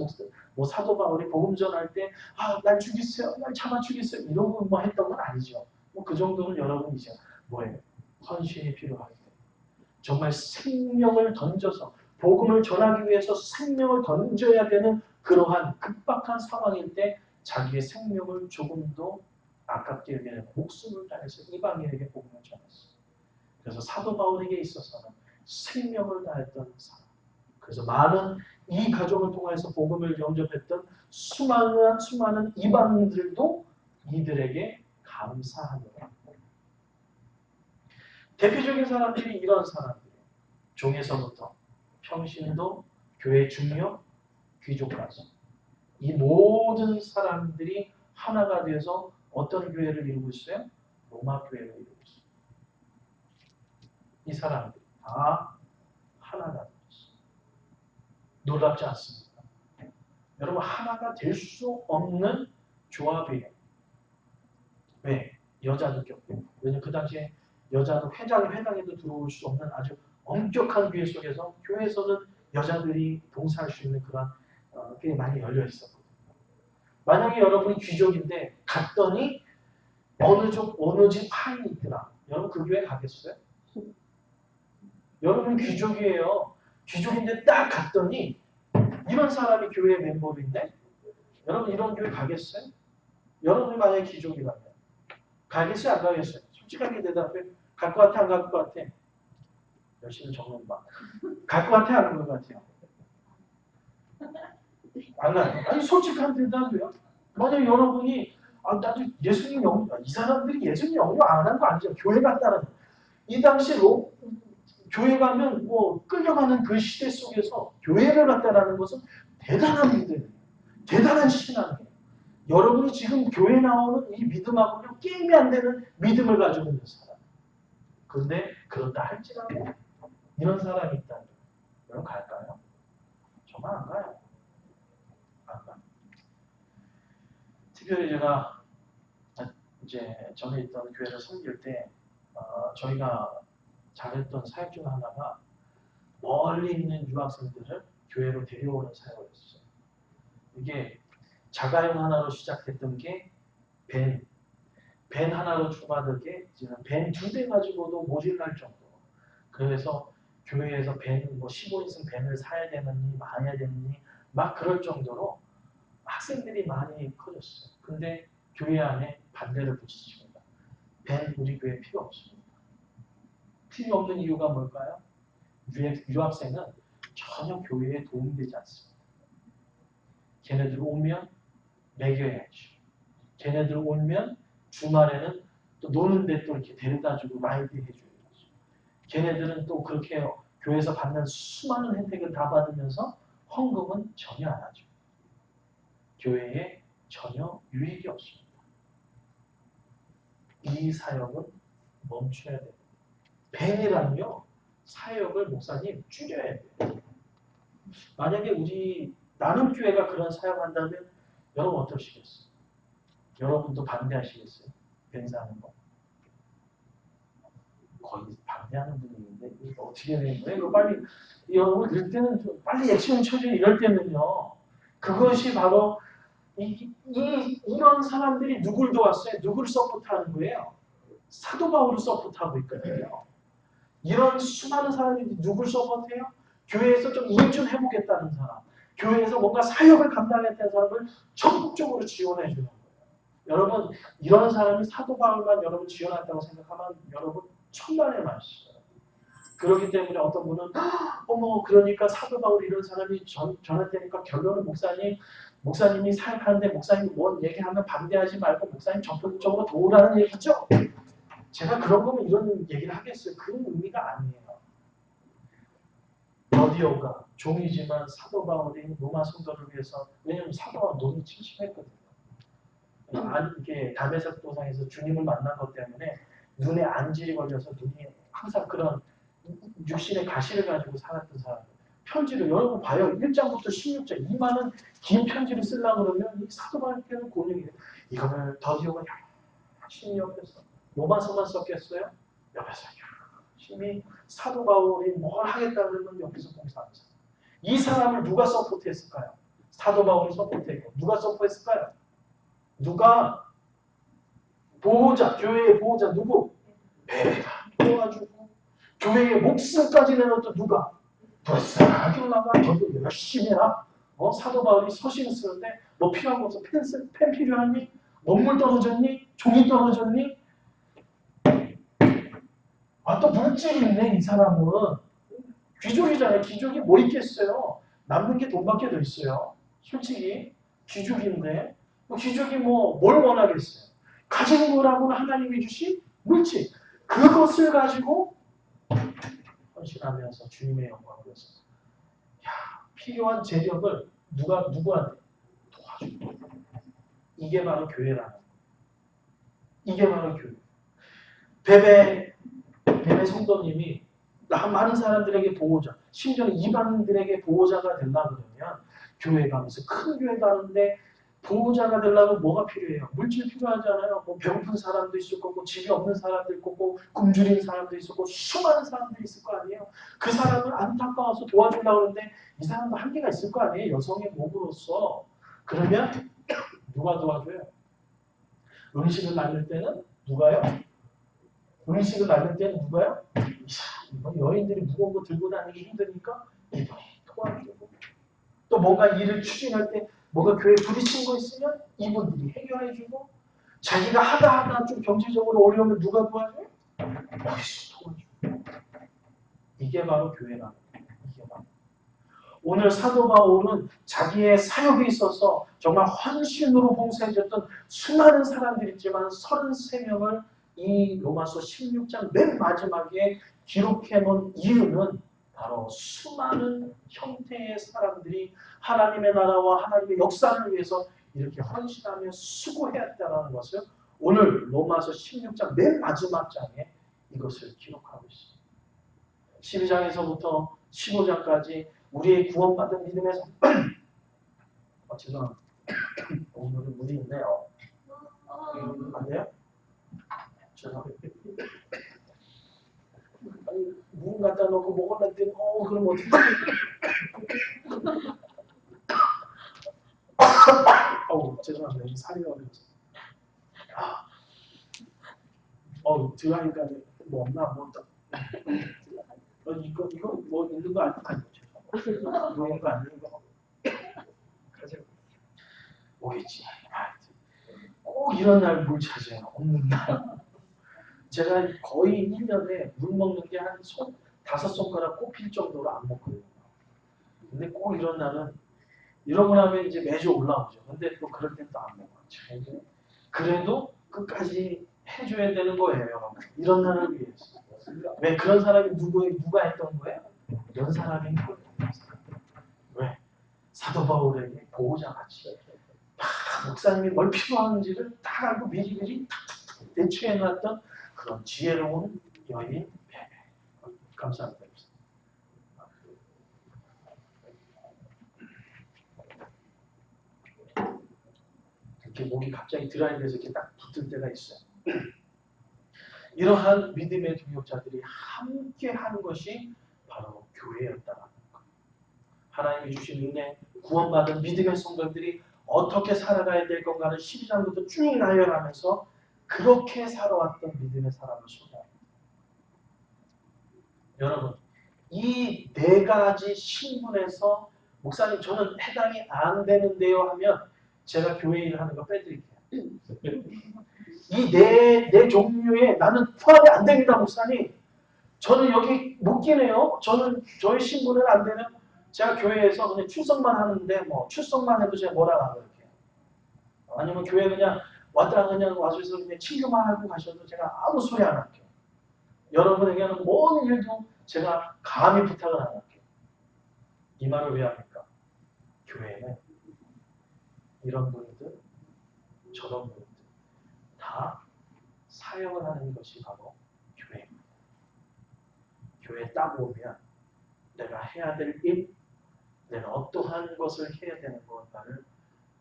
사도 바울이 복음 전할 때 날 죽이세요, 날 잡아 죽이세요 이러고 했던 건 아니죠. 그 정도는 여러분이죠. 뭐예요? 헌신이 필요하기 때문에 정말 생명을 던져서 복음을 전하기 위해서 생명을 던져야 되는 그러한 급박한 상황일 때 자기의 생명을 조금도 아깝게 여기는 목숨을 다해서 이방인에게 복음을 전했어요. 그래서 사도 바울에게 있어서는 생명을 다했던 사람. 그래서 많은 이 가정을 통해서 복음을 영접했던 수많은 이방인들도 이들에게 감사하더라. 대표적인 사람들이 이런 사람들이에요. 종에서부터 평신도, 교회 중요, 귀족까지. 이 모든 사람들이 하나가 되어서 어떤 교회를 이루고 있어요? 로마 교회를 이루고 있어요. 이 사람들이 다 하나가 되었어요. 놀랍지 않습니까? 여러분 하나가 될 수 없는 조합이에요. 왜? 여자도 없고. 왜냐면 그 당시에 여자는 회당에도 들어올 수 없는 아주 엄격한 규례 속에서 교회에서는 여자들이 봉사할 수 있는 그런 꽤 많이 열려 있었거든요. 만약에 여러분이 귀족인데 갔더니 어느 집 하인이 있더라. 여러분 그 교회 가겠어요? 여러분 귀족이에요. 귀족인데 딱 갔더니 이런 사람이 교회 멤버로 있네? 여러분 이런 교회 가겠어요? 여러분이 만약에 귀족이라면 가겠어요? 안 가겠어요? 솔직하게 대답해. 갈 것 같아? 안 갈 것 같아? 열심히 적는 봐. 갈 것 같아? 안 갈 것 같아요? 안 가요. 아니 솔직한 대답이요. 만약 여러분이 나도 예수님 영이 사람들이 예수님 영접 안 한 거 아니죠? 교회 갔다는 이 당시로 교회 가면 뭐 끌려가는 그 시대 속에서 교회를 갔다라는 것은 대단한 믿음이에요. 대단한 신앙이에요. 여러분이 지금 교회 나오는 이 믿음하고는 게임이 안 되는 믿음을 가지고 있는 사람. 그런데 그런다 할지라도 이런 사람이 있다면 여러분 갈까요? 정말 안 가요. 안 가요. 특별히 제가 이제 전에 있던 교회를 섬길 때 저희가 잘했던 사역 중 하나가 멀리 있는 유학생들을 교회로 데려오는 사역이었어요. 이게 자가용 하나로 시작했던 게 밴 하나로 추가되게 지금 밴 2대 가지고도 모질랄 정도. 그래서 교회에서 밴, 뭐 15인승 밴을 사야 되느니 마야 되느니 막 그럴 정도로 학생들이 많이 커졌어요. 근데 교회 안에 반대를 붙이십니다. 밴 우리 교회 필요 없습니다. 필요 없는 이유가 뭘까요? 유학생은 전혀 교회에 도움되지 않습니다. 걔네들 오면 먹여야지. 걔네들 오면 주말에는 또 노는데 또 이렇게 데려다주고 라이드 해줘야지. 걔네들은 또 그렇게 교회에서 받는 수많은 혜택을 다 받으면서 헌금은 전혀 안 하죠. 교회에 전혀 유익이 없습니다. 이 사역은 멈춰야 돼요. 밴이라면요 사역을 목사님 줄여야 돼요. 만약에 우리 나눔교회가 그런 사역한다면 여러분 어떠시겠어요? 여러분도 반대하시겠어요? 밴사하는 거? 거의 반대하는 분이 있는데 이거 어떻게 되는 거예요? 이거 빨리 여러분 그럴 때는 좀 빨리 액션 쳐줘 이럴 때는요. 그것이 바로 이런 사람들이 누굴 도왔어요? 누굴 서포트하는 거예요? 사도 바울을 서포트하고 있거든요. 이런 수많은 사람들이 누굴 서포트해요? 교회에서 좀 일 좀 해보겠다는 사람, 교회에서 뭔가 사역을 감당했다는 사람을 적극적으로 지원해 주는 거예요. 여러분 이런 사람이 사도 바울만 여러분 지원한다고 생각하면 여러분 천만의 말씀이에요. 그렇기 때문에 어떤 분은 어머 그러니까 사도 바울 이런 사람이 전했다니까 결론은 목사님이 사역하는데 목사님이 뭔 얘기하면 반대하지 말고 목사님 적극적으로 도우라는 얘기죠. 제가 그런 거면 이런 얘기를 하겠어요. 그런 의미가 아니에요. 더디오가 종이지만 사도 바울이 로마 성도를 위해서 왜냐하면 사도 바울 눈이 침침했거든요. 이게 다메섹 도상에서 주님을 만난 것 때문에 눈에 안질이 걸려서 눈이 항상 그런 육신의 가시를 가지고 살았던 사람. 편지를 여러분 봐요. 1장부터 16장 이 많은 긴 편지를 쓰려고 그러면 이 사도 바울께는 곤욕이에요. 이거를 더디오가 열심히 옆에서 로마서만 썼겠어요? 옆에서 열심히 사도 바울이 뭘 하겠다 그러면 옆에서 봉사하면서 이 사람을 누가 서포트했을까요? 사도 바울이 서포트했고 누가 서포트했을까요? 누가 보호자, 교회의 보호자 누구? 베베가 도와주고 교회의 목숨까지 내놓던 누가? 불쌍하게 나가 저도 열심히 해라. 사도 바울이 서신 쓰는데 뭐 필요한 거 없어? 펜 필요하니? 먹물 떨어졌니? 종이 떨어졌니? 또 물질이 있네 이 사람은. 귀족이잖아요. 귀족이 뭐 있겠어요? 남는 게 돈밖에 더 있어요. 솔직히 귀족인데 귀족이 뭘 원하겠어요? 가진 거라고는 하나님이 주신 물질 그것을 가지고 헌신하면서 주님의 영광을 위해서 필요한 재력을 누구한테 도와주고 이게 바로 교회라는 거예요. 이게 바로 교회. 베베 성도님이 많은 사람들에게 보호자, 심지어 이방인들에게 보호자가 된다 그러면 교회 가면서 큰 교회 가는데 보호자가 되려면 뭐가 필요해요? 물질 필요하잖아요. 뭐 배고픈 사람도 있을 거고 집이 없는 사람도 있고 뭐 굶주린 사람도 있을 거고 수많은 사람들이 있을 거 아니에요. 그 사람을 안타까워서 도와주려고 하는데 이 사람도 한계가 있을 거 아니에요. 여성의 몸으로서. 그러면 누가 도와줘요? 음식을 만들 때는 누가요? 음식을 만들 때는 누가요? 이번 여인들이 무거운 거 들고 다니기 힘드니까 이분이 도와주고 또 뭔가 일을 추진할 때 뭐가 교회에 부딪힌 거 있으면 이분들이 해결해주고 자기가 하다 좀 경제적으로 어려우면 누가 도와줘요? 도와주고. 이게 바로 교회라는 거예요. 이게 바로. 오늘 사도 바울은 자기의 사역에 있어서 정말 헌신으로 봉사해줬던 수많은 사람들이 있지만 33명을 이 로마서 16장 맨 마지막에 기록해 놓은 이유는 바로 수많은 형태의 사람들이 하나님의 나라와 하나님의 역사를 위해서 이렇게 헌신하며 수고했다는 것을 오늘 로마서 16장 맨 마지막 장에 이것을 기록하고 있습니다. 12장에서부터 15장까지 우리의 구원받은 믿음에서 죄송합니다. 오늘은 물이 있네요. 안 돼요? 죄송합니다. 아니, 물 갖다 놓고 먹으려더니 그럼 어떻게 죄송합니다. 이 살이 어려서 들어가니까 뭐 없나? 뭐 이거 뭐 있는 거 아니죠? 뭐 있는 거 아니고 오겠지. 꼭 이런 날 물 찾아요. 없는 날. 제가 거의 1년에 물 먹는 게 한 5손가락 꼽힐 정도로 안 먹거든요. 근데 꼭 이런 날은 이러고 나면 이제 매주 올라오죠. 근데 또 그럴 땐 또 안 먹어요. 그래도 끝까지 해줘야 되는 거예요. 이런 날을 위해서. 왜 그런 사람이 누가 했던 거예요? 이런 사람이 했던 거예요. 왜? 사도 바울에게 보호자같이 목사님이 뭘 필요한지를 다 알고 미리미리 탁탁탁 대처해놨던 그런 지혜로운 여인 베베. 감사합니다. 이렇게 목이 갑자기 드라이브해서 이렇게 딱 붙을 때가 있어요. 이러한 믿음의 동역자들이 함께 한 것이 바로 교회였다는 거예요. 하나님이 주신 은혜, 구원받은 믿음의 성도들이 어떻게 살아가야 될 건가를 12장부터 쭉 나열하면서 그렇게 살아왔던 믿음의 사람을 소개합니다. 여러분, 이 4가지 신분에서 목사님 저는 해당이 안 되는데요 하면 제가 교회 일을 하는 거 빼드릴게요. 이 네 종류에 나는 포함이 안 됩니다, 목사님. 저는 여기 못 끼네요. 저의 신분은 안 되면 제가 교회에서 그냥 출석만 하는데 뭐 출석만 해도 제가 뭐라 안 그럴게요. 아니면 교회 그냥 그냥 와서 그냥 친구만 하고 가셔도 제가 아무 소리 안 할게요. 여러분에게는 모든 일도 제가 감히 부탁을 안 할게요. 이 말을 왜 합니까? 교회는 이런 분들, 저런 분들 다 사역을 하는 것이 바로 교회입니다. 교회에 딱 오면 내가 해야 될 일, 내가 어떠한 것을 해야 되는 것인가를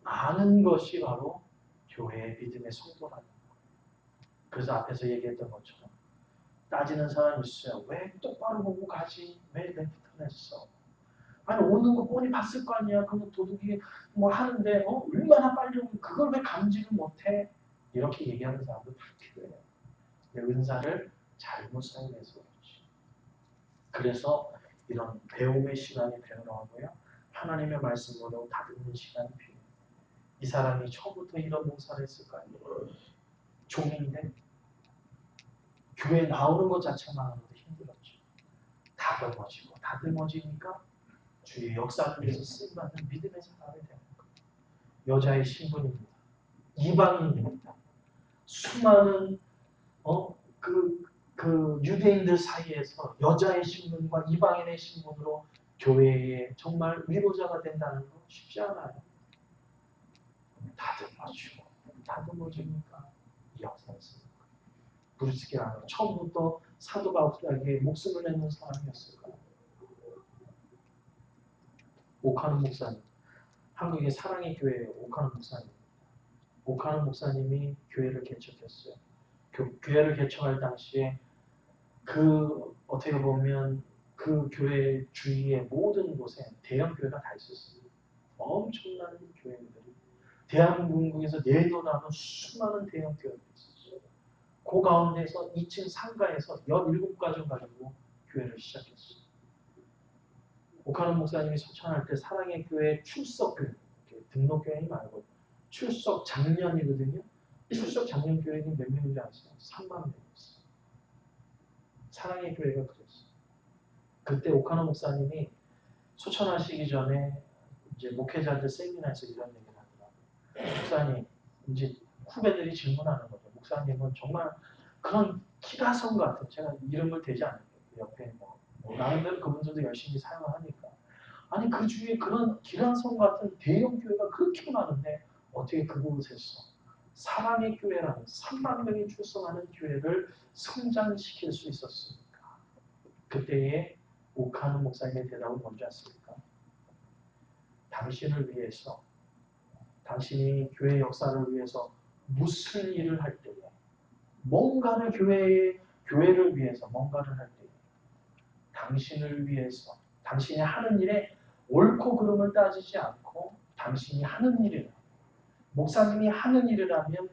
아는 것이 바로 교회의 믿음의 성도라는 거예요. 그래서 앞에서 얘기했던 것처럼 따지는 사람이 있어요. 왜 똑바로 보고 가지? 왜 내부터 냈어? 아니 오는 거 뻔히 봤을 거 아니야. 그러면 도둑이 뭐 하는데 얼마나 빨리 오고 그걸 왜 감지를 못해? 이렇게 얘기하는 사람도 다 필요해요. 은사를 잘못 사용해서 그렇지. 그래서 이런 배움의 시간이 필요하고요. 하나님의 말씀으로 다듬는 시간이 필요해요. 이 사람이 처음부터 이런 봉사를 했을까요? 종인데 교회 나오는 것 자체만으로도 힘들었죠. 다듬어지니까 주의 역사를 위해서 쓰임받는 믿음의 사람이 되는 거예요. 여자의 신분입니다. 이방인입니다. 수많은 그 유대인들 사이에서 여자의 신분과 이방인의 신분으로 교회에 정말 위로자가 된다는 거 쉽지 않아요. 다듬어지니까 이 역사를 쓰는 거예요. 브루스키라는 처음부터 사도 바울에게 목숨을 내는 사람이었을까요? 오카노 목사님 한국의 사랑의 교회 오카노 목사님. 오카노 목사님이 교회를 개척했어요. 교회를 개척할 당시에 어떻게 보면 그 교회 주위의 모든 곳에 대형 교회가 다 있었어요. 엄청난 교회들이 대한민국에서 내도나는 수많은 대형 교회가 있었어요. 그 가운데서 2층 상가에서 17가정 가지고 교회를 시작했어요. 오카노 목사님이 소천할 때 사랑의 교회 출석교회, 등록교회 말고 출석 장년이거든요. 출석 장년 교회는 몇 명인지 아세요? 3만 명이었어요. 사랑의 교회가 그랬어요. 그때 오카노 목사님이 소천하시기 전에 이제 목회자들 세미나에서 이런 얘기를 하더라고요. 목사님, 이제 후배들이 질문하는 거죠. 목사님은 정말 그런 기가성 같은, 제가 이름을 대지 않을게요. 옆에 나름대로 그분들도 열심히 사용하니까. 아니 그 주위에 그런 기란성 같은 대형 교회가 그렇게 많은데 어떻게 그곳에서 사랑의 교회라는 3만 명이 출석하는 교회를 성장시킬 수 있었습니까? 그때의 오카노 목사님의 대답은 뭔지 아십니까? 당신을 위해서, 당신이 교회 역사를 위해서 무슨 일을 할 때에, 뭔가를 교회를 위해서 뭔가를 할 때에, 당신을 위해서, 당신이 하는 일에 옳고 그름을 따지지 않고 당신이 하는 일이라, 목사님이 하는 일이라면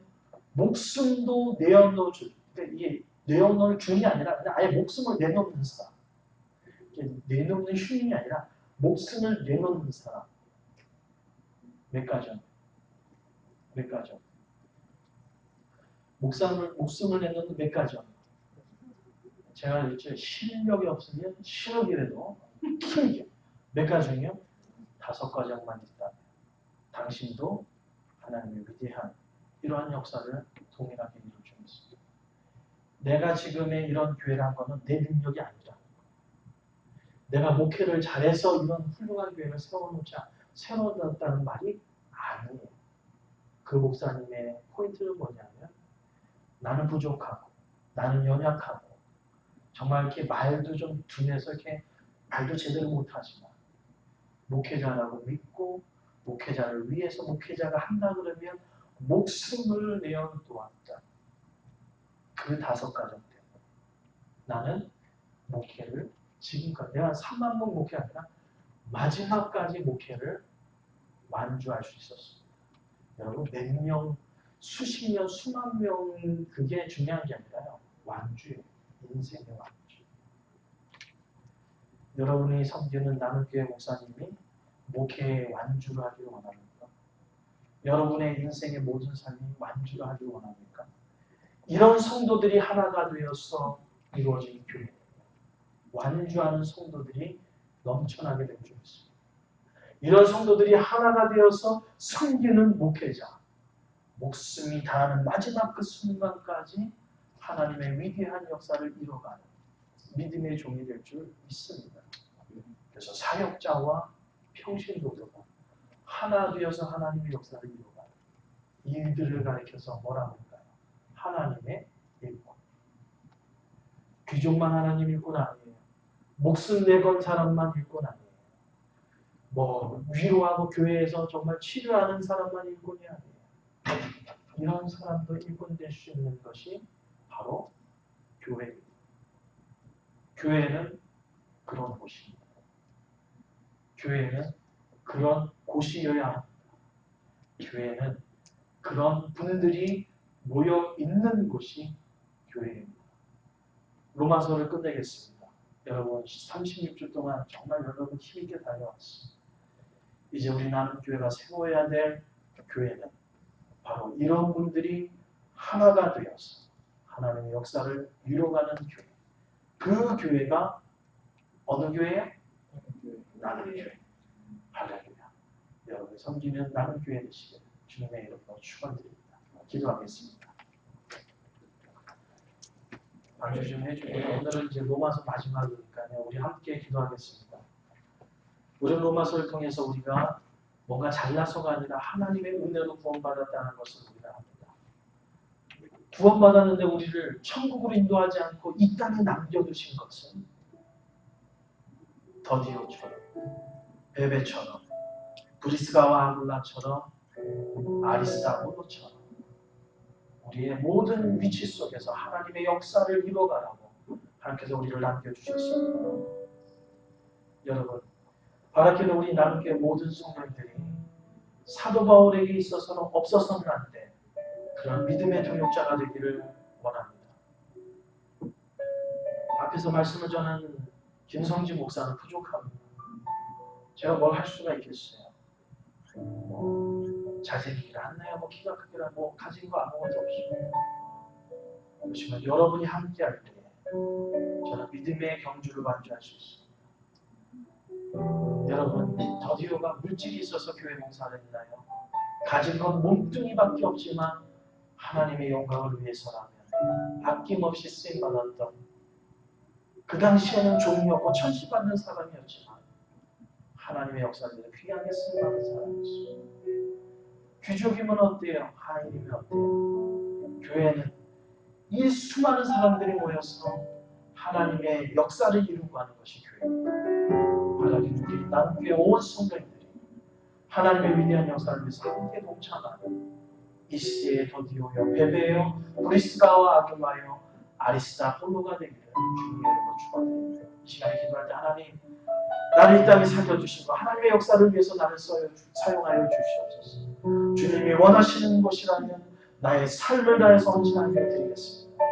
목숨도 내어놓을 줄, 그러니까 이게 내어놓을 줄이 아니라 그냥 아예 목숨을 내놓는 사람, 내놓는 휴인이 아니라 목숨을 내놓는 사람. 몇 가정? 목숨을 내놓는 몇 가정? 제가 그랬죠. 실력이 없으면 10억이라도 키우게. 몇 가정이요? 5가정만 있다. 당신도 하나님의 위대한 이러한 역사를 동일하게 이룰 줄 믿습니다. 내가 지금의 이런 교회를 한 거는 내 능력이 아니라, 내가 목회를 잘해서 이런 훌륭한 교회를 세워놓았다는 말이 아니에요. 그 목사님의 포인트는 뭐냐면, 나는 부족하고, 나는 연약하고, 정말 이렇게 말도 좀 둔해서 이렇게 말도 제대로 못하지만, 목회자라고 믿고, 목회자를 위해서 목회자가 한다 그러면 목숨을 내어놓았다. 그 5가정 때문에 나는 목회를 지금까지, 내가 3만 명 목회 아니라 마지막까지 목회를 완주할 수 있었습니다. 여러분 몇 명, 수십 년, 수만 명 그게 중요한 게 아니라요. 완주예요. 인생의 완주. 여러분이 섬기는 나눔교회 목사님이 목회의 완주를 하기를 원합니까? 여러분의 인생의 모든 삶이 완주를 하기를 원합니까? 이런 성도들이 하나가 되어서 이루어진 교회, 완주하는 성도들이 넘쳐나게 될 줄 믿습니다. 이런 성도들이 하나가 되어서 섬기는 목회자, 목숨이 다하는 마지막 그 순간까지 하나님의 위대한 역사를 이뤄가는 믿음의 종이 될 줄 믿습니다. 그래서 사역자와 평신도들과 하나 되어서 하나님의 역사를 이뤄가는 이들을 가리켜서 뭐라고 할까요? 하나님의 일꾼. 귀족만 하나님 일꾼 아니에요. 목숨 내건 사람만 일꾼 아니에요. 위로하고 교회에서 정말 치료하는 사람만 일꾼이 아니에요. 이런 사람도 일꾼 될 수 있는 것이 바로 교회입니다. 교회는 그런 곳입니다. 교회는 그런 곳이어야 합니다. 교회는 그런 분들이 모여 있는 곳이 교회입니다. 로마서를 끝내겠습니다. 여러분 36주 동안 정말 여러분 힘있게 다녀왔습니다. 이제 우리 나눔교회가 세워야 될 교회는 바로 이런 분들이 하나가 되어서 하나님의 역사를 이뤄가는 교회. 그 교회가 어느 교회예요? 나눔교회. 할렐루야. 여러분이 섬기는 나눔교회 되시길 주님의 이름으로 축원드립니다. 기도하겠습니다. 반주 좀 해주고요. 오늘은 이제 로마서 마지막이니까요. 우리 함께 기도하겠습니다. 우리 로마서를 통해서 우리가 뭔가 잘나서가 아니라 하나님의 은혜로 구원받았다는 것을 우리가 합니다. 구원받았는데 우리를 천국으로 인도하지 않고 이 땅에 남겨두신 것은 더디오처럼, 베베처럼, 브리스가와 아굴라처럼 아리스다고처럼 우리의 모든 위치 속에서 하나님의 역사를 이뤄가라고 하나님께서 우리를 남겨주셨습니다. 여러분, 바라기는 우리 나눔교회 모든 성도들이 사도 바울에게 있어서는 없어서는 안 돼. 그런 믿음의 동역자가 되기를 원합니다. 앞에서 말씀을 전한 김성지 목사는 부족합니다. 제가 뭘 할 수가 있겠어요? 잘생기기를 않나요? 키가 크기라 가진 거 아무것도 없어요. 그렇지만 여러분이 함께할 때 저는 믿음의 경주를 완주할 수 있습니다. 여러분, 더디오가 물질이 있어서 교회 봉사를 했나요? 가진 건 몸뚱이밖에 없지만 하나님의 영광을 위해서라면 아낌없이 쓰임받았던, 그 당시에는 종이었고 천시받는 사람이었지만 하나님의 역사를 귀하게 쓰임받은 사람이었어요. 귀족이면 어때요? 하인이면 어때요? 교회는 이 수많은 사람들이 모여서 하나님의 역사를 이루고 하는 것이 교회입니다. 하나님 우리 나눔교회 온 성도님들이 하나님의 위대한 역사를 위해서 함께 동참하는 이 시대의 더디오여 베베여 브리스가와 아글라여 아리스다 홀로가 되기를 주님의 이름으로 축원드립니다. 이 시간에 기도할 때 하나님, 나를 이 땅에 살려주시고 하나님의 역사를 위해서 나를 사용하여 주시옵소서. 주님이 원하시는 것이라면 나의 삶을 다해서 헌신하여 드리겠습니다.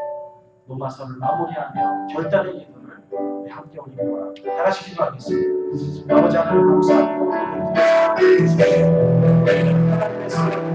로마서를 마무리하며 결단의 기도를 우리 함께 올리기 바랍니다. 다 같이 기도하겠습니다. 아버지 하나님 감사합니다. 하나님의 사랑,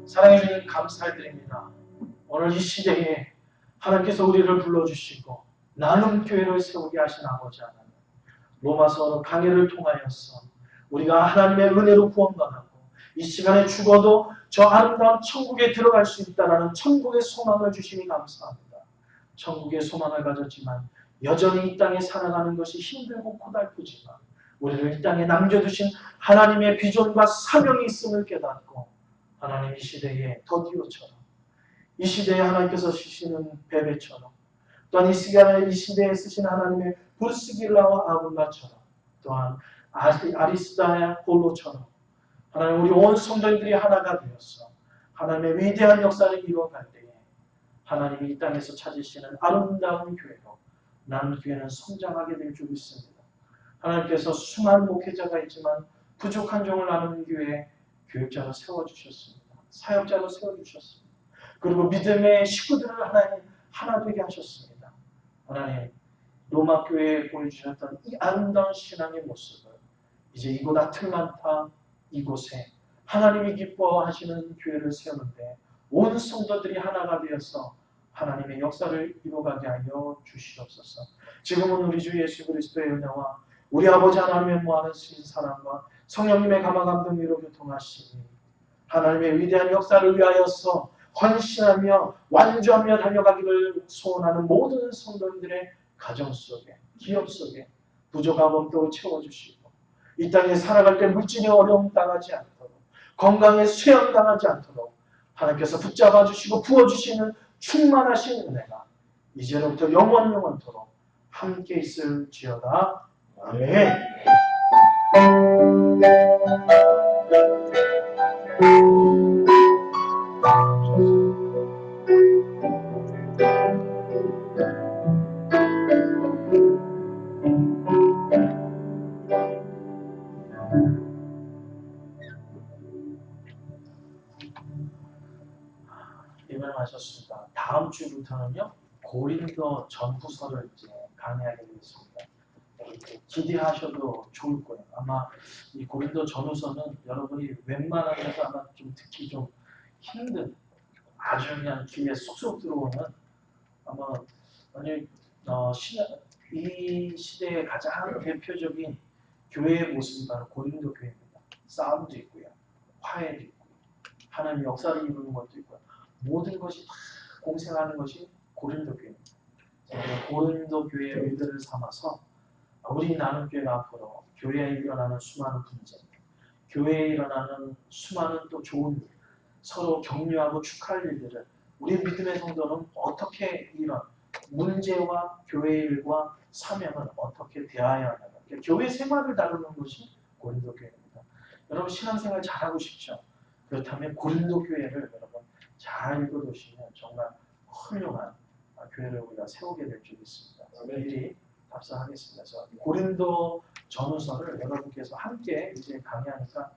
사랑해 주님 감사드립니다. 오늘 이 시대에 하나님께서 우리를 불러주시고 나눔교회를 세우게 하신 아버지 하나님, 로마서 강해를 통하여서 우리가 하나님의 은혜로 구원받았고 이 시간에 죽어도 저 아름다운 천국에 들어갈 수 있다는 천국의 소망을 주시니 감사합니다. 천국의 소망을 가졌지만 여전히 이 땅에 살아가는 것이 힘들고 고달프지만 우리를 이 땅에 남겨두신 하나님의 비전과 사명이 있음을 깨닫고 하나님 이 시대에 더디오처럼, 이 시대에 하나님께서 쓰시는 베베처럼, 또한 이 시대에 쓰신 하나님의 브루스길라와 아굴라처럼, 또한 아리스다야 홀로처럼 하나님 우리 온 성도님들이 하나가 되어서 하나님의 위대한 역사를 이루어갈 때에 하나님이 이 땅에서 찾으시는 아름다운 교회로 나눔교회는 성장하게 될 줄 믿습니다. 하나님께서 수많은 목회자가 있지만 부족한 종을 나누는 교회에 교육자로 세워주셨습니다. 사역자로 세워주셨습니다. 그리고 믿음의 식구들을 하나 되게 하셨습니다. 하나님, 로마 교회에 보여주셨던 이 아름다운 신앙의 모습을 이제 이곳 아틀란타 이곳에 하나님이 기뻐하시는 교회를 세우는데 온 성도들이 하나가 되어서 하나님의 역사를 이루어가게 하여 주시옵소서. 지금은 우리 주 예수 그리스도의 은혜와 우리 아버지 하나님의 무한하신 사랑과 성령님의 감화감동 위로 교통하시니 하나님의 위대한 역사를 위하여서 헌신하며 완주하며 달려가기를 소원하는 모든 성도님들의 가정 속에, 기업 속에 부족함 없도록 채워주시고 이 땅에 살아갈 때 물질의 어려움 당하지 않도록, 건강에 쇠양 당하지 않도록 하나님께서 붙잡아 주시고 부어주시는 충만하신 은혜가 이제로부터 영원토록 함께 있을지어다. 아멘. 예언하셨습니다. 다음 주부터는요 고린도 전후서를 이제 강의하게 되겠습니다. 기대하셔도 좋을 거예요. 아마 이 고린도 전후서는 여러분이 웬만한 데서 아마 좀 듣기 좀 힘든 아주 그냥 귀에 쏙쏙 들어오는 아마 아니 이 시대의 가장 대표적인 교회의 모습이 바로 고린도 교회입니다. 싸움도 있고요, 화해도 있고, 하나님 역사를 이루는 것도 있고요. 모든 것이 다 공생하는 것이 고린도 교회입니다. 고린도 교회의 의들을 삼아서 우리 나눔교회가 앞으로 교회에 일어나는 수많은 분쟁, 교회에 일어나는 수많은 또 좋은 일, 서로 격려하고 축하할 일들을 우리 믿음의 성도는 어떻게 이런 문제와 교회 일과 사명을 어떻게 대해야 하는가. 교회 생활을 다루는 것이 고린도 교회입니다. 여러분 신앙생활 잘하고 싶죠? 그렇다면 고린도 교회를 여러분 잘 읽어두시면 정말 훌륭한 교회를 우리가 세우게 될 줄 믿습니다. 미리 답사하겠습니다. 그래서 고린도 전후서를 여러분께서 함께 이제 강의하니까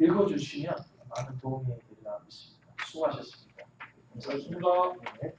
읽어주시면 많은 도움이 되리라 믿습니다. 수고하셨습니다. 감사합니다. 네.